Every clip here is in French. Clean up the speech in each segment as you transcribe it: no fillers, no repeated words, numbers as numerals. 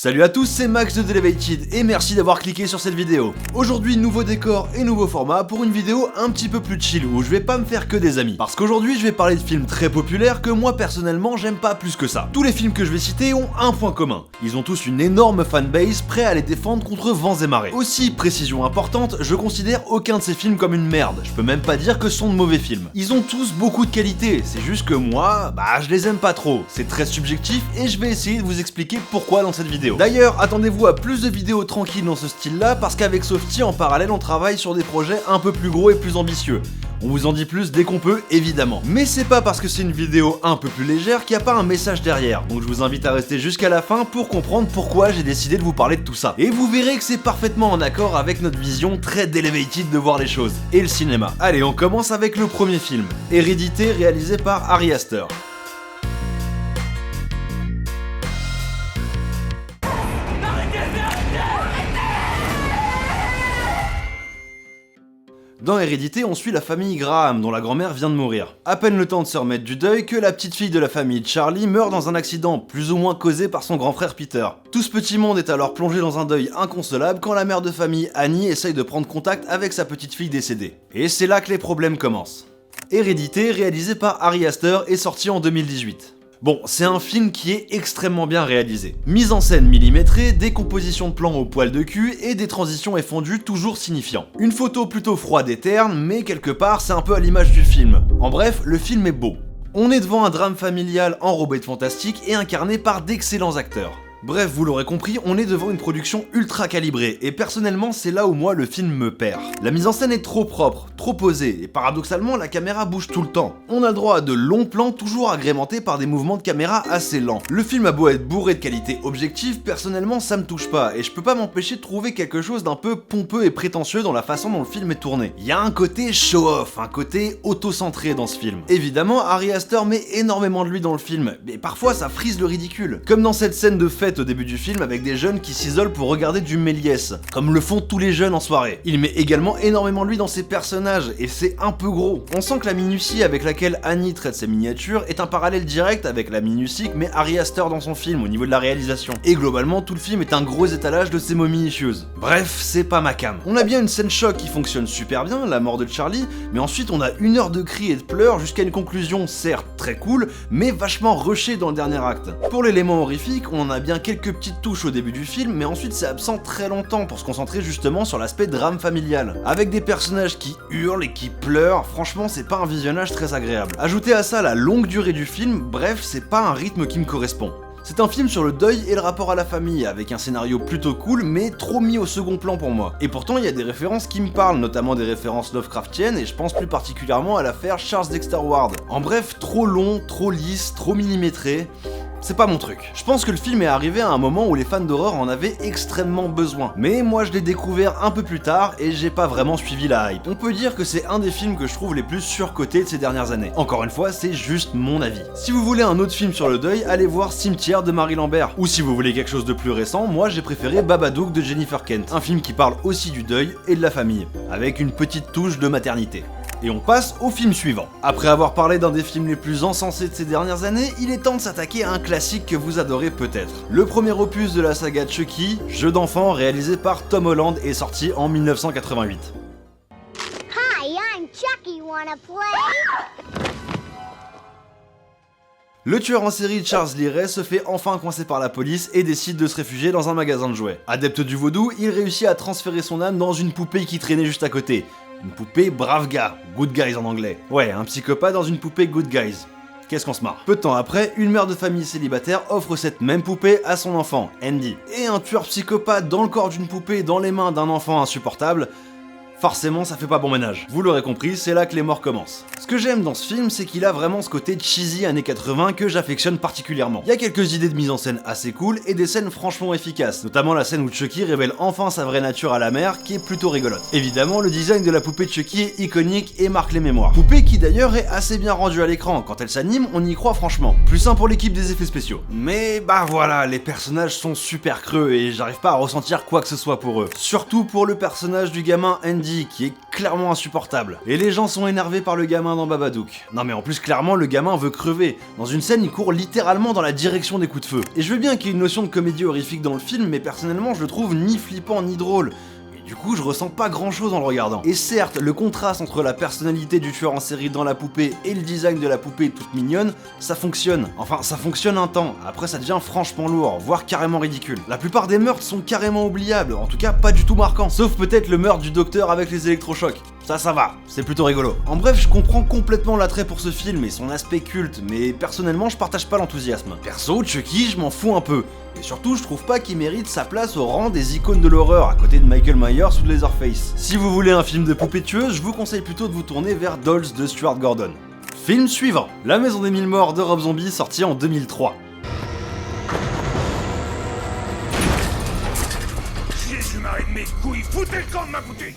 Salut à tous, c'est Max de Elevated et merci d'avoir cliqué sur cette vidéo. Aujourd'hui, nouveau décor et nouveau format pour une vidéo un petit peu plus chill où je vais pas me faire que des amis. Parce qu'aujourd'hui, je vais parler de films très populaires que moi personnellement j'aime pas plus que ça. Tous les films que je vais citer ont un point commun. Ils ont tous une énorme fanbase prêt à les défendre contre vents et marées. Aussi, précision importante, je considère aucun de ces films comme une merde. Je peux même pas dire que ce sont de mauvais films. Ils ont tous beaucoup de qualités, c'est juste que moi, je les aime pas trop. C'est très subjectif et je vais essayer de vous expliquer pourquoi dans cette vidéo. D'ailleurs, attendez-vous à plus de vidéos tranquilles dans ce style-là parce qu'avec Softy, en parallèle, on travaille sur des projets un peu plus gros et plus ambitieux. On vous en dit plus dès qu'on peut, évidemment. Mais c'est pas parce que c'est une vidéo un peu plus légère qu'il n'y a pas un message derrière. Donc je vous invite à rester jusqu'à la fin pour comprendre pourquoi j'ai décidé de vous parler de tout ça. Et vous verrez que c'est parfaitement en accord avec notre vision très Elevated de voir les choses. Et le cinéma. Allez, on commence avec le premier film. Hérédité, réalisé par Ari Aster. Dans Hérédité, on suit la famille Graham, dont la grand-mère vient de mourir. À peine le temps de se remettre du deuil que la petite fille de la famille Charlie meurt dans un accident plus ou moins causé par son grand frère Peter. Tout ce petit monde est alors plongé dans un deuil inconsolable quand la mère de famille Annie essaye de prendre contact avec sa petite fille décédée. Et c'est là que les problèmes commencent. Hérédité, réalisé par Ari Aster, est sorti en 2018. Bon, c'est un film qui est extrêmement bien réalisé. Mise en scène millimétrée, des compositions de plans au poil de cul et des transitions effondues toujours signifiants. Une photo plutôt froide et terne, mais quelque part c'est un peu à l'image du film. En bref, le film est beau. On est devant un drame familial enrobé de fantastique et incarné par d'excellents acteurs. Bref, vous l'aurez compris, on est devant une production ultra calibrée, et personnellement c'est là où moi le film me perd. La mise en scène est trop propre, trop posée, et paradoxalement la caméra bouge tout le temps. On a le droit à de longs plans toujours agrémentés par des mouvements de caméra assez lents. Le film a beau être bourré de qualité objective, personnellement ça me touche pas, et je peux pas m'empêcher de trouver quelque chose d'un peu pompeux et prétentieux dans la façon dont le film est tourné. Il y a un côté show-off, un côté auto-centré dans ce film. Évidemment, Ari Aster met énormément de lui dans le film, mais parfois ça frise le ridicule. Comme dans cette scène de fête au début du film avec des jeunes qui s'isolent pour regarder du Méliès, comme le font tous les jeunes en soirée. Il met également énormément de lui dans ses personnages, et c'est un peu gros. On sent que la minutie avec laquelle Annie traite ses miniatures est un parallèle direct avec la minutie que met Ari Aster dans son film au niveau de la réalisation. Et globalement, tout le film est un gros étalage de ses mommy issues. Bref, c'est pas ma cam. On a bien une scène choc qui fonctionne super bien, la mort de Charlie, mais ensuite on a 1 heure de cris et de pleurs jusqu'à une conclusion certes très cool, mais vachement rushée dans le dernier acte. Pour l'élément horrifique, on en a bien quelques petites touches au début du film, mais ensuite c'est absent très longtemps pour se concentrer justement sur l'aspect drame familial. Avec des personnages qui hurlent et qui pleurent, franchement c'est pas un visionnage très agréable. Ajoutez à ça la longue durée du film, bref, c'est pas un rythme qui me correspond. C'est un film sur le deuil et le rapport à la famille, avec un scénario plutôt cool, mais trop mis au second plan pour moi. Et pourtant, il y a des références qui me parlent, notamment des références Lovecraftiennes, et je pense plus particulièrement à l'affaire Charles Dexter Ward. En bref, trop long, trop lisse, trop millimétré. C'est pas mon truc. Je pense que le film est arrivé à un moment où les fans d'horreur en avaient extrêmement besoin. Mais moi je l'ai découvert un peu plus tard et j'ai pas vraiment suivi la hype. On peut dire que c'est un des films que je trouve les plus surcotés de ces dernières années. Encore une fois, c'est juste mon avis. Si vous voulez un autre film sur le deuil, allez voir Cimetière de Marie Lambert. Ou si vous voulez quelque chose de plus récent, moi j'ai préféré Babadook de Jennifer Kent. Un film qui parle aussi du deuil et de la famille, avec une petite touche de maternité. Et on passe au film suivant. Après avoir parlé d'un des films les plus encensés de ces dernières années, il est temps de s'attaquer à un classique que vous adorez peut-être. Le premier opus de la saga Chucky, jeu d'enfant réalisé par Tom Holland, est sorti en 1988. Hi, I'm Chucky. Wanna play? Le tueur en série Charles Lee Ray se fait enfin coincer par la police et décide de se réfugier dans un magasin de jouets. Adepte du vaudou, il réussit à transférer son âme dans une poupée qui traînait juste à côté. Une poupée brave gars, good guys en anglais. Ouais, un psychopathe dans une poupée good guys. Qu'est-ce qu'on se marre. Peu de temps après, une mère de famille célibataire offre cette même poupée à son enfant, Andy. Et un tueur psychopathe dans le corps d'une poupée dans les mains d'un enfant insupportable, forcément ça fait pas bon ménage. Vous l'aurez compris, c'est là que les morts commencent. Ce que j'aime dans ce film, c'est qu'il a vraiment ce côté cheesy années 80 que j'affectionne particulièrement. Il y a quelques idées de mise en scène assez cool et des scènes franchement efficaces, notamment la scène où Chucky révèle enfin sa vraie nature à la mère, qui est plutôt rigolote. Évidemment, le design de la poupée de Chucky est iconique et marque les mémoires. Poupée qui d'ailleurs est assez bien rendue à l'écran, quand elle s'anime, on y croit franchement. Plus simple pour l'équipe des effets spéciaux. Mais voilà, les personnages sont super creux et j'arrive pas à ressentir quoi que ce soit pour eux. Surtout pour le personnage du gamin Andy Eddie qui est clairement insupportable. Et les gens sont énervés par le gamin dans Babadook. Non mais en plus clairement le gamin veut crever. Dans une scène il court littéralement dans la direction des coups de feu. Et je veux bien qu'il y ait une notion de comédie horrifique dans le film, mais personnellement je le trouve ni flippant ni drôle. Du coup, je ressens pas grand chose en le regardant. Et certes, le contraste entre la personnalité du tueur en série dans la poupée et le design de la poupée toute mignonne, ça fonctionne. Enfin, ça fonctionne un temps. Après, ça devient franchement lourd, voire carrément ridicule. La plupart des meurtres sont carrément oubliables, en tout cas pas du tout marquants. Sauf peut-être le meurtre du docteur avec les électrochocs. Ça va, c'est plutôt rigolo. En bref, je comprends complètement l'attrait pour ce film et son aspect culte, mais personnellement, je partage pas l'enthousiasme. Perso, Chucky, je m'en fous un peu. Et surtout, je trouve pas qu'il mérite sa place au rang des icônes de l'horreur à côté de Michael Myers ou de Leatherface. Si vous voulez un film de poupée tueuse, je vous conseille plutôt de vous tourner vers Dolls de Stuart Gordon. Film suivant, La Maison des Mille Morts de Rob Zombie, sorti en 2003.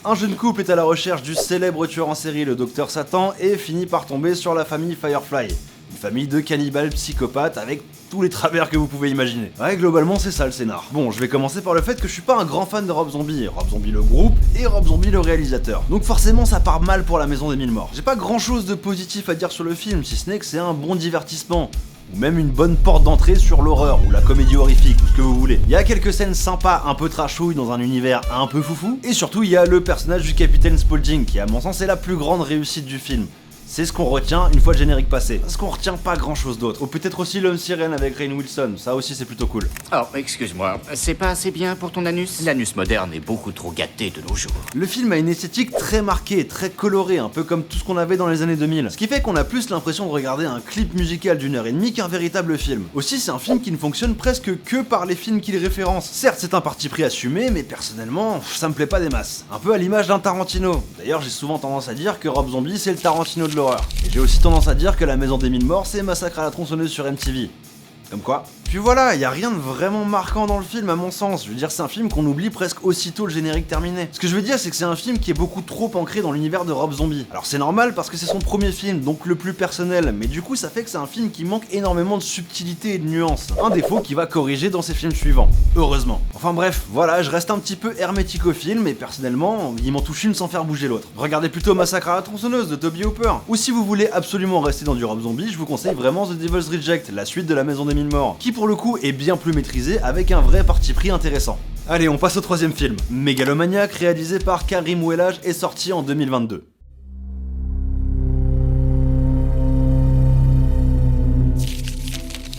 Un jeune couple est à la recherche du célèbre tueur en série, le Docteur Satan, et finit par tomber sur la famille Firefly. Une famille de cannibales psychopathes avec tous les travers que vous pouvez imaginer. Ouais, globalement c'est ça le scénar. Bon, je vais commencer par le fait que je suis pas un grand fan de Rob Zombie le groupe et Rob Zombie le réalisateur. Donc forcément ça part mal pour La Maison des Mille Morts. J'ai pas grand chose de positif à dire sur le film, si ce n'est que c'est un bon divertissement. Ou même une bonne porte d'entrée sur l'horreur, ou la comédie horrifique, ou ce que vous voulez. Il y a quelques scènes sympas, un peu trashouilles dans un univers un peu foufou, et surtout il y a le personnage du capitaine Spaulding, qui à mon sens est la plus grande réussite du film. C'est ce qu'on retient une fois le générique passé. Parce qu'on retient pas grand chose d'autre. Ou peut-être aussi l'homme sirène avec Rainn Wilson, ça aussi c'est plutôt cool. Oh, excuse-moi, c'est pas assez bien pour ton anus? L'anus moderne est beaucoup trop gâté de nos jours. Le film a une esthétique très marquée, très colorée, un peu comme tout ce qu'on avait dans les années 2000. Ce qui fait qu'on a plus l'impression de regarder un clip musical d'1h30 qu'un véritable film. Aussi c'est un film qui ne fonctionne presque que par les films qu'il référence. Certes c'est un parti pris assumé, mais personnellement, ça me plaît pas des masses. Un peu à l'image d'un Tarantino. D'ailleurs j'ai souvent tendance à dire que Rob Zombie c'est le Tarantino de l'horreur. Et j'ai aussi tendance à dire que La Maison des Mille Morts c'est Massacre à la tronçonneuse sur MTV. Comme quoi. Puis voilà, y a rien de vraiment marquant dans le film à mon sens. Je veux dire, c'est un film qu'on oublie presque aussitôt le générique terminé. Ce que je veux dire, c'est que c'est un film qui est beaucoup trop ancré dans l'univers de Rob Zombie. Alors c'est normal parce que c'est son premier film, donc le plus personnel, mais du coup ça fait que c'est un film qui manque énormément de subtilité et de nuances. Un défaut qu'il va corriger dans ses films suivants. Heureusement. Enfin bref, voilà, je reste un petit peu hermétique au film, et personnellement, il m'en touche une sans faire bouger l'autre. Regardez plutôt Massacre à la tronçonneuse de Toby Hooper. Ou si vous voulez absolument rester dans du Rob Zombie, je vous conseille vraiment The Devil's Reject, la suite de La Maison des Mille Morts, qui pour le coup est bien plus maîtrisé avec un vrai parti pris intéressant. Allez, on passe au troisième film. Megalomaniac, réalisé par Karim Ouelaj, est sorti en 2022.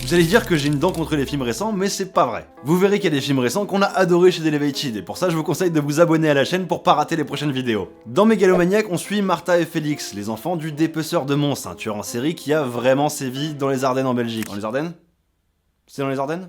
Vous allez dire que j'ai une dent contre les films récents, mais c'est pas vrai. Vous verrez qu'il y a des films récents qu'on a adorés chez Elevated, et pour ça je vous conseille de vous abonner à la chaîne pour pas rater les prochaines vidéos. Dans Megalomaniac, on suit Martha et Félix, les enfants du dépeceur de monstres, un tueur en série qui a vraiment sévi dans les Ardennes en Belgique. Dans les Ardennes ? C'est dans les Ardennes ?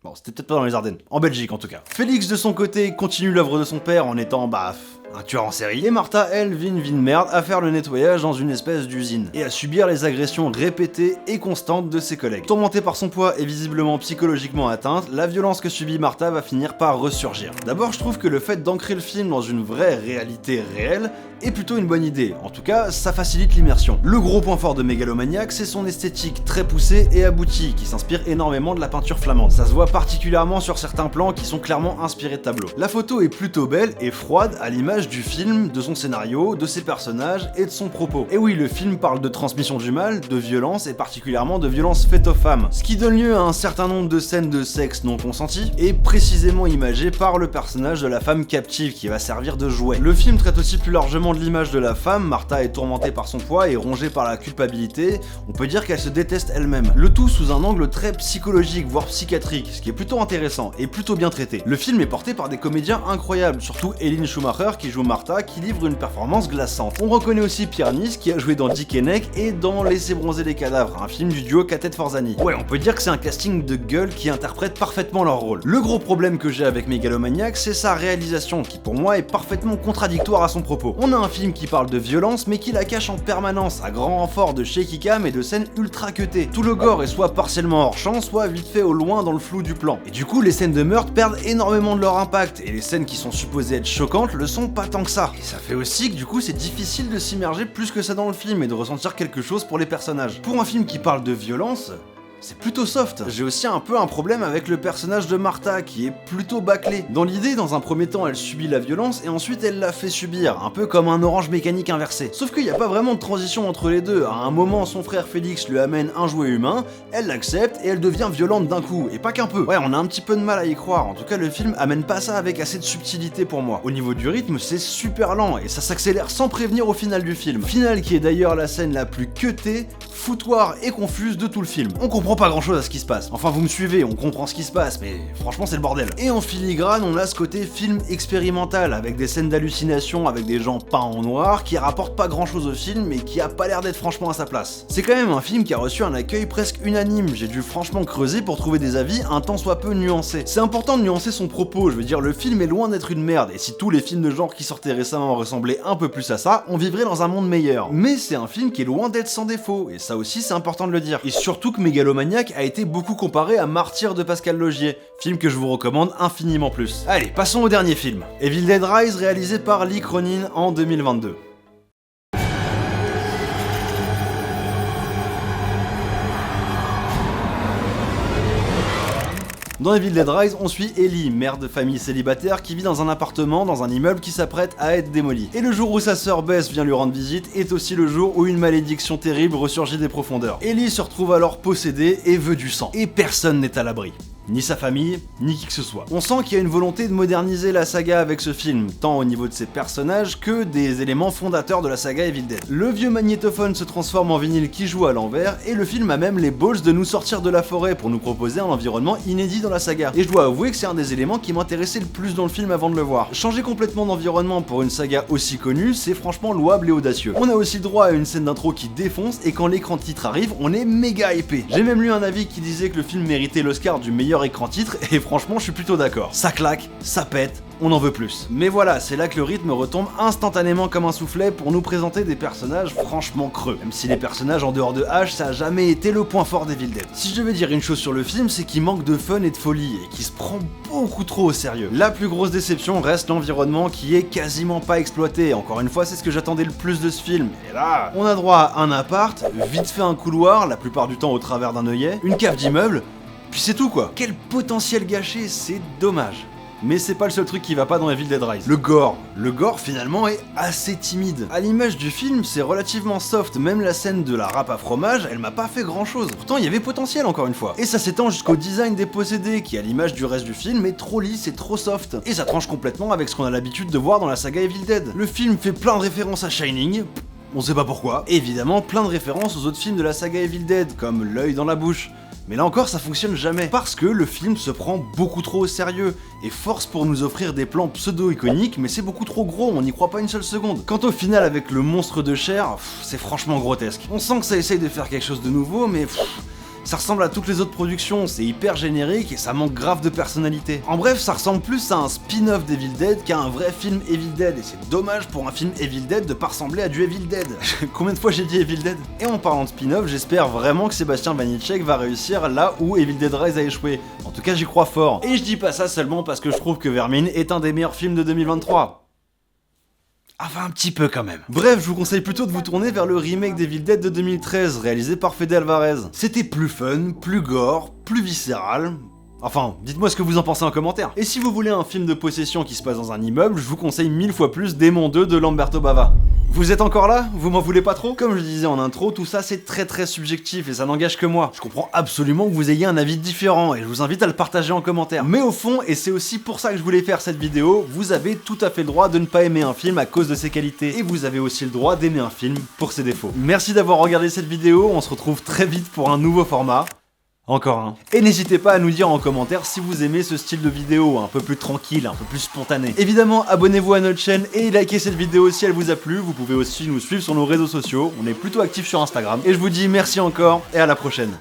Bon, c'était peut-être pas dans les Ardennes. En Belgique, en tout cas. Félix, de son côté, continue l'œuvre de son père en étant, un tueur en série. Et Martha, elle, vit une vie de merde à faire le nettoyage dans une espèce d'usine. Et à subir les agressions répétées et constantes de ses collègues. Tourmentée par son poids et visiblement psychologiquement atteinte, la violence que subit Martha va finir par ressurgir. D'abord, je trouve que le fait d'ancrer le film dans une vraie réalité réelle est plutôt une bonne idée. En tout cas, ça facilite l'immersion. Le gros point fort de Megalomaniac, c'est son esthétique très poussée et aboutie, qui s'inspire énormément de la peinture flamande. Ça se voit particulièrement sur certains plans qui sont clairement inspirés de tableaux. La photo est plutôt belle et froide à l'image du film, de son scénario, de ses personnages et de son propos. Et oui, le film parle de transmission du mal, de violence et particulièrement de violence faite aux femmes, ce qui donne lieu à un certain nombre de scènes de sexe non consenties et précisément imagées par le personnage de la femme captive qui va servir de jouet. Le film traite aussi plus largement de l'image de la femme. Martha est tourmentée par son poids et rongée par la culpabilité. On peut dire qu'elle se déteste elle-même. Le tout sous un angle très psychologique, voire psychiatrique, ce qui est plutôt intéressant et plutôt bien traité. Le film est porté par des comédiens incroyables, surtout Eileen Schumacher qui joue Martha, qui livre une performance glaçante. On reconnaît aussi Pierre Nice qui a joué dans Dick et Neck et dans Laissez bronzer les cadavres, un film du duo Catet Forzani. Ouais, on peut dire que c'est un casting de gueule qui interprète parfaitement leur rôle. Le gros problème que j'ai avec Megalomaniac, c'est sa réalisation, qui pour moi est parfaitement contradictoire à son propos. On a un film qui parle de violence, mais qui la cache en permanence, à grand renfort de shaky cam et de scènes ultra cutées. Tout le gore est soit partiellement hors champ, soit vite fait au loin dans le flou du plan. Et du coup, les scènes de meurtre perdent énormément de leur impact, et les scènes qui sont supposées être choquantes le sont pas tant que ça. Et ça fait aussi que du coup, c'est difficile de s'immerger plus que ça dans le film et de ressentir quelque chose pour les personnages. Pour un film qui parle de violence, c'est plutôt soft. J'ai aussi un peu un problème avec le personnage de Martha qui est plutôt bâclé. Dans l'idée, dans un premier temps, elle subit la violence et ensuite elle la fait subir, un peu comme un orange mécanique inversé. Sauf qu'il n'y a pas vraiment de transition entre les deux. À un moment, son frère Félix lui amène un jouet humain, elle l'accepte et elle devient violente d'un coup, et pas qu'un peu. Ouais, on a un petit peu de mal à y croire. En tout cas, le film amène pas ça avec assez de subtilité pour moi. Au niveau du rythme, c'est super lent et ça s'accélère sans prévenir au final du film. Final qui est d'ailleurs la scène la plus cutée, foutoir et confuse de tout le film. On comprend pas grand chose à ce qui se passe. Enfin, vous me suivez, on comprend ce qui se passe, mais franchement, c'est le bordel. Et en filigrane, on a ce côté film expérimental, avec des scènes d'hallucination, avec des gens peints en noir, qui rapportent pas grand chose au film, mais qui a pas l'air d'être franchement à sa place. C'est quand même un film qui a reçu un accueil presque unanime. J'ai dû franchement creuser pour trouver des avis un tant soit peu nuancés. C'est important de nuancer son propos, je veux dire, le film est loin d'être une merde, et si tous les films de genre qui sortaient récemment ressemblaient un peu plus à ça, on vivrait dans un monde meilleur. Mais c'est un film qui est loin d'être sans défaut, et ça aussi c'est important de le dire. Et surtout que Mégalomaniac a été beaucoup comparé à Martyr de Pascal Logier, film que je vous recommande infiniment plus. Allez, passons au dernier film. Evil Dead Rise, réalisé par Lee Cronin en 2022. Dans Evil Dead Rise, on suit Ellie, mère de famille célibataire qui vit dans un appartement dans un immeuble qui s'apprête à être démoli. Et le jour où sa sœur Bess vient lui rendre visite est aussi le jour où une malédiction terrible ressurgit des profondeurs. Ellie se retrouve alors possédée et veut du sang. Et personne n'est à l'abri. Ni sa famille, ni qui que ce soit. On sent qu'il y a une volonté de moderniser la saga avec ce film, tant au niveau de ses personnages que des éléments fondateurs de la saga Evil Dead. Le vieux magnétophone se transforme en vinyle qui joue à l'envers, et le film a même les balls de nous sortir de la forêt pour nous proposer un environnement inédit dans la saga. Et je dois avouer que c'est un des éléments qui m'intéressait le plus dans le film avant de le voir. Changer complètement d'environnement pour une saga aussi connue, c'est franchement louable et audacieux. On a aussi droit à une scène d'intro qui défonce, et quand l'écran titre arrive, on est méga épais. J'ai même lu un avis qui disait que le film méritait l'Oscar du meilleur écran titre, et franchement je suis plutôt d'accord. Ça claque, ça pète, on en veut plus. Mais voilà, c'est là que le rythme retombe instantanément comme un soufflet pour nous présenter des personnages franchement creux. Même si les personnages en dehors de H, ça a jamais été le point fort d'Evil Dead. Si je devais dire une chose sur le film, c'est qu'il manque de fun et de folie, et qu'il se prend beaucoup trop au sérieux. La plus grosse déception reste l'environnement qui est quasiment pas exploité. Encore une fois, c'est ce que j'attendais le plus de ce film. Et là, on a droit à un appart, vite fait un couloir, la plupart du temps au travers d'un œillet, une cave d'immeuble, puis c'est tout quoi. Quel potentiel gâché, c'est dommage. Mais c'est pas le seul truc qui va pas dans Evil Dead Rise. Le gore finalement est assez timide. À l'image du film, c'est relativement soft, même la scène de la râpe à fromage, elle m'a pas fait grand chose. Pourtant il y avait potentiel encore une fois. Et ça s'étend jusqu'au design des possédés, qui à l'image du reste du film est trop lisse et trop soft. Et ça tranche complètement avec ce qu'on a l'habitude de voir dans la saga Evil Dead. Le film fait plein de références à Shining, on sait pas pourquoi. Et évidemment plein de références aux autres films de la saga Evil Dead, comme L'œil dans la bouche. Mais là encore ça fonctionne jamais, parce que le film se prend beaucoup trop au sérieux, et force pour nous offrir des plans pseudo-iconiques, mais c'est beaucoup trop gros, on n'y croit pas une seule seconde. Quant au final avec le monstre de chair, c'est franchement grotesque. On sent que ça essaye de faire quelque chose de nouveau, mais ça ressemble à toutes les autres productions, c'est hyper générique et ça manque grave de personnalité. En bref, ça ressemble plus à un spin-off d'Evil Dead qu'à un vrai film Evil Dead, et c'est dommage pour un film Evil Dead de pas ressembler à du Evil Dead. Combien de fois j'ai dit Evil Dead? Et en parlant de spin-off, j'espère vraiment que Sébastien Vanitschek va réussir là où Evil Dead Rise a échoué. En tout cas, j'y crois fort. Et je dis pas ça seulement parce que je trouve que Vermine est un des meilleurs films de 2023. Enfin un petit peu quand même. Bref, je vous conseille plutôt de vous tourner vers le remake d'Evil Dead de 2013, réalisé par Fede Alvarez. C'était plus fun, plus gore, plus viscéral. Enfin, dites-moi ce que vous en pensez en commentaire. Et si vous voulez un film de possession qui se passe dans un immeuble, je vous conseille 1000 fois plus Démon 2 de Lamberto Bava. Vous êtes encore là? Vous m'en voulez pas trop? Comme je disais en intro, tout ça c'est très subjectif et ça n'engage que moi. Je comprends absolument que vous ayez un avis différent et je vous invite à le partager en commentaire. Mais au fond, et c'est aussi pour ça que je voulais faire cette vidéo, vous avez tout à fait le droit de ne pas aimer un film à cause de ses qualités. Et vous avez aussi le droit d'aimer un film pour ses défauts. Merci d'avoir regardé cette vidéo, on se retrouve très vite pour un nouveau format. Encore un. Et n'hésitez pas à nous dire en commentaire si vous aimez ce style de vidéo, un peu plus tranquille, un peu plus spontané. Évidemment, abonnez-vous à notre chaîne et likez cette vidéo si elle vous a plu. Vous pouvez aussi nous suivre sur nos réseaux sociaux, on est plutôt actifs sur Instagram. Et je vous dis merci encore et à la prochaine.